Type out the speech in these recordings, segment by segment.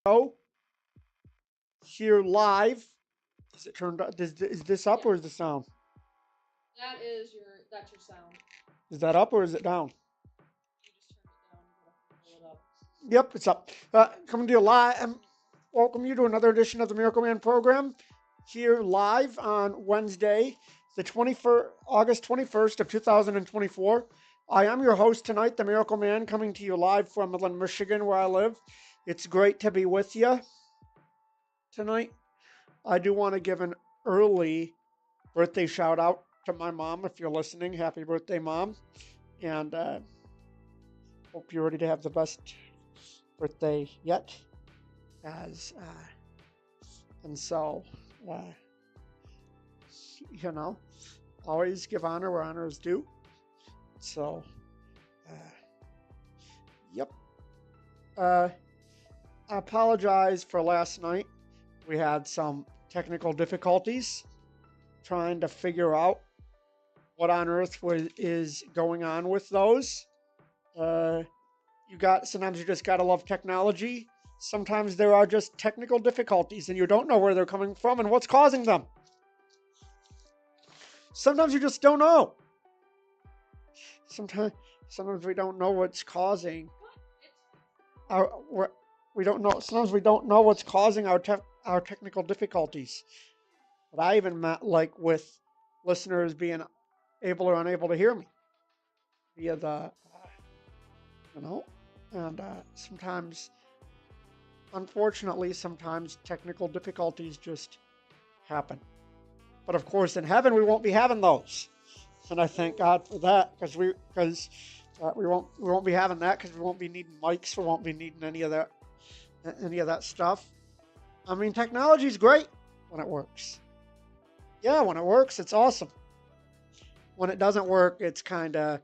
Show here live. Is it turned up? Is this up Yeah, or is this down? that's your sound. Is that up or is it down? You just turned it down. You gotta pull it up. Yep, it's up. Coming to you live. Welcome you to another edition of the Miracle Man program here live on Wednesday, the 21st, August 21st of 2024. I am your host tonight, the Miracle Man, coming to you live from Midland, Michigan, where I live. It's great to be with you tonight. I do want to give an early birthday shout out to my mom. If you're listening, happy birthday, Mom. And hope you're ready to have the best birthday yet. As and so, uh, you know, always give honor where honor is due. So, uh, yep. I apologize for last night. We had some technical difficulties trying to figure out what on earth is going on with those. Uh, sometimes you just gotta love technology. Sometimes there are just technical difficulties and you don't know where they're coming from and what's causing them. Sometimes you just don't know. Sometimes sometimes we don't know what's causing our we don't know. Sometimes we don't know what's causing our technical difficulties. But I even met like with listeners being able or unable to hear me via the you know, and sometimes, unfortunately, sometimes technical difficulties just happen. But of course, in heaven, we won't be having those, and I thank God for that because we won't be having that because we won't be needing mics, we won't be needing any of that stuff. I mean, technology is great when it works. Yeah, when it works, it's awesome. When it doesn't work, it's kind of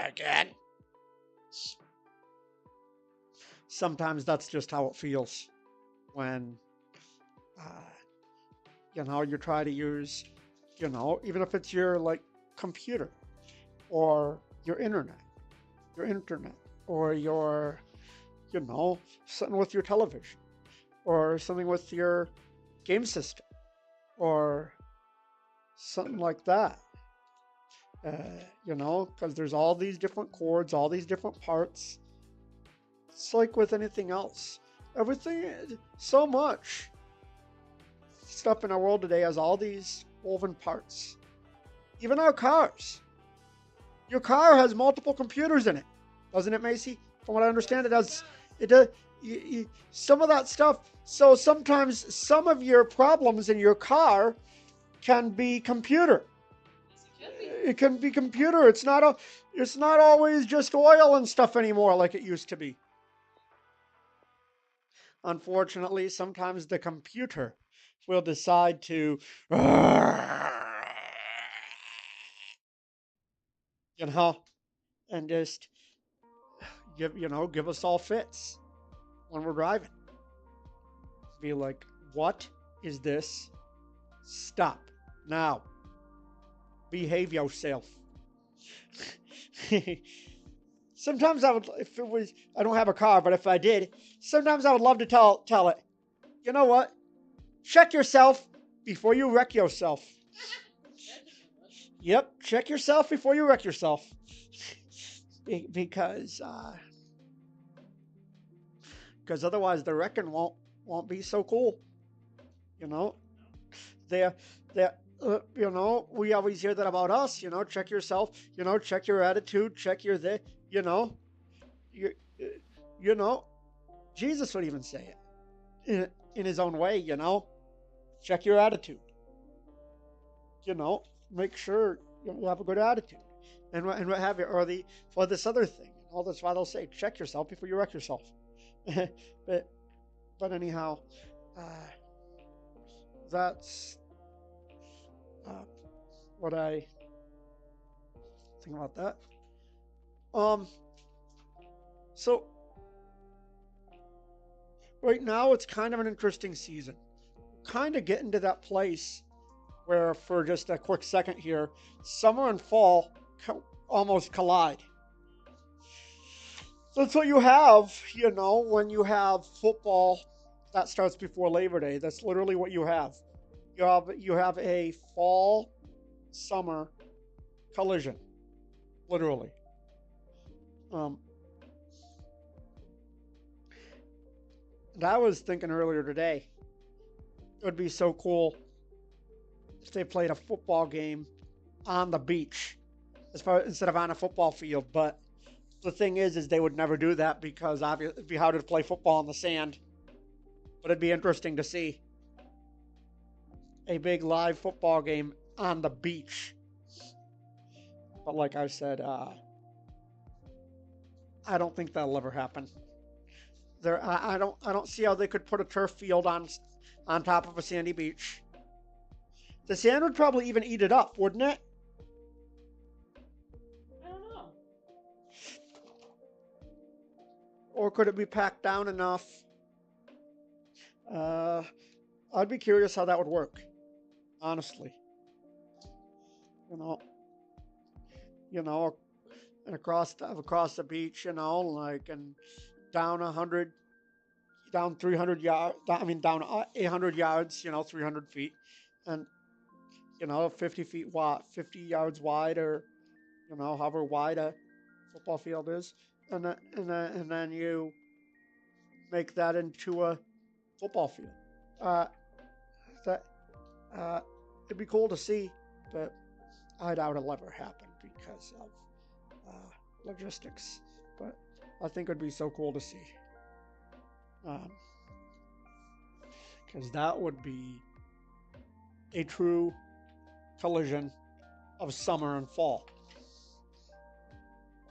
again. Sometimes that's just how it feels when uh, you try to use, even if it's your like computer or your internet, or your, something with your television, or something with your game system, or something like that. Because there's all these different chords, all these different parts. It's like with anything else. Everything, so much stuff in our world today has all these woven parts. Even our cars. Your car has multiple computers in it, doesn't it, Macy? From what I understand, it has. It does. Some of that stuff. So sometimes some of your problems in your car can be computer. Yes, it can be. It can be computer. It's not a. It's not always just oil and stuff anymore like it used to be. Unfortunately, sometimes the computer will decide to, you know, and just give us all fits when we're driving. Be like, what is this? Stop now. Behave yourself. Sometimes I would, if it was, I don't have a car, but if I did, sometimes I would love to tell it, you know what? Check yourself before you wreck yourself. Yep, check yourself before you wreck yourself. Because otherwise the wrecking won't be so cool. You know, they they we always hear that about us. Check yourself. Check your attitude. Check your You know, you you know, Jesus would even say it in his own way. Check your attitude. You know, make sure you have a good attitude, and what have you, or this other thing. All that's why they'll say check yourself before you wreck yourself. but anyhow, uh, that's uh, what I think about that. Um, so right now it's kind of an interesting season. Kind of getting to that place where, for just a quick second here, summer and fall almost collide. So that's what you have, when you have football that starts before Labor Day. That's literally what you have. You have a fall summer collision, literally. Um, and I was thinking earlier today, it would be so cool if they played a football game on the beach, instead of on a football field. But the thing is they would never do that because obviously it'd be harder to play football in the sand. But it'd be interesting to see a big live football game on the beach. But like I said, I don't think that'll ever happen. I don't see how they could put a turf field on top of a sandy beach. The sand would probably even eat it up, wouldn't it? I don't know. Or could it be packed down enough? Uh, I'd be curious how that would work, honestly. You know, you know, and across the beach, like and down 100, down 300 yards. I mean, down 800 yards. 300 feet, and 50 feet wide, 50 yards wide, or however wide a football field is, and then you make that into a football field. Uh, that it'd be cool to see, but I doubt it'll ever happen because of logistics. But I think it'd be so cool to see, because that would be a true collision of summer and fall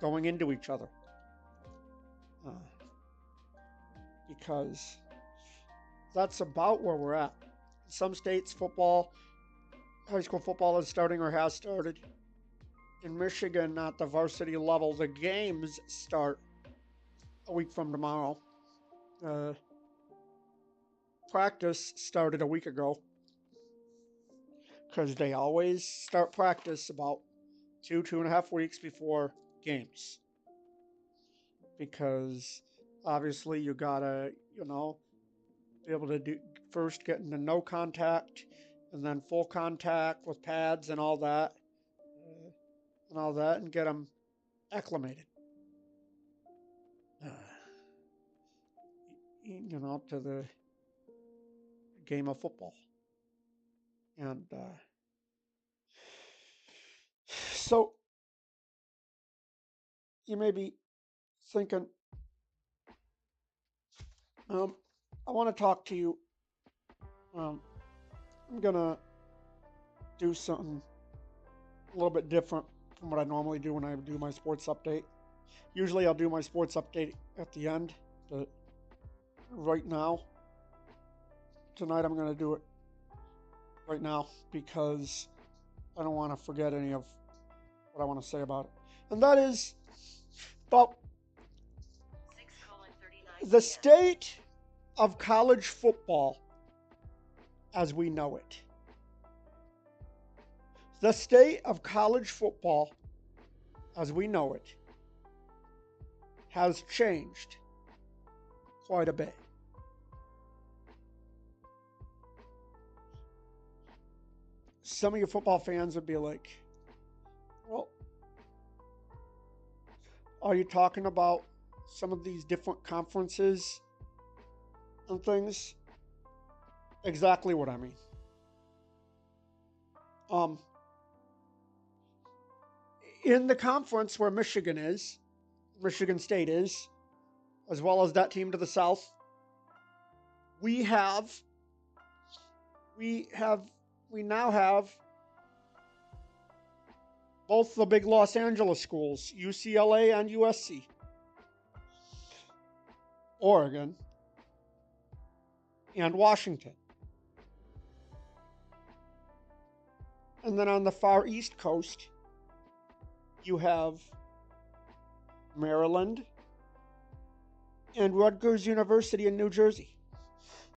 going into each other. Uh, because that's about where we're at. In some states, high school football is starting or has started. In Michigan, at the varsity level, the games start a week from tomorrow. Uh, Practice started a week ago because they always start practice about 2.5 weeks before games. Because obviously you gotta, be able to do first get into no contact and then full contact with pads and get them acclimated, uh, to the game of football. And so you may be thinking, I want to talk to you. Um, I'm gonna do something a little bit different from what I normally do when I do my sports update. Usually I'll do my sports update at the end, but right now, tonight I'm gonna do it right now because I don't want to forget any of what I want to say about it. And that is about the state of college football as we know it. The state of college football as we know it has changed quite a bit. Some of you football fans would be like, well, are you talking about some of these different conferences and things? Exactly what I mean. Um, in the conference where Michigan State is, as well as that team to the south, we have we have we now have both the big Los Angeles schools, UCLA and USC, Oregon, and Washington. And then on the far east coast, you have Maryland and Rutgers University in New Jersey.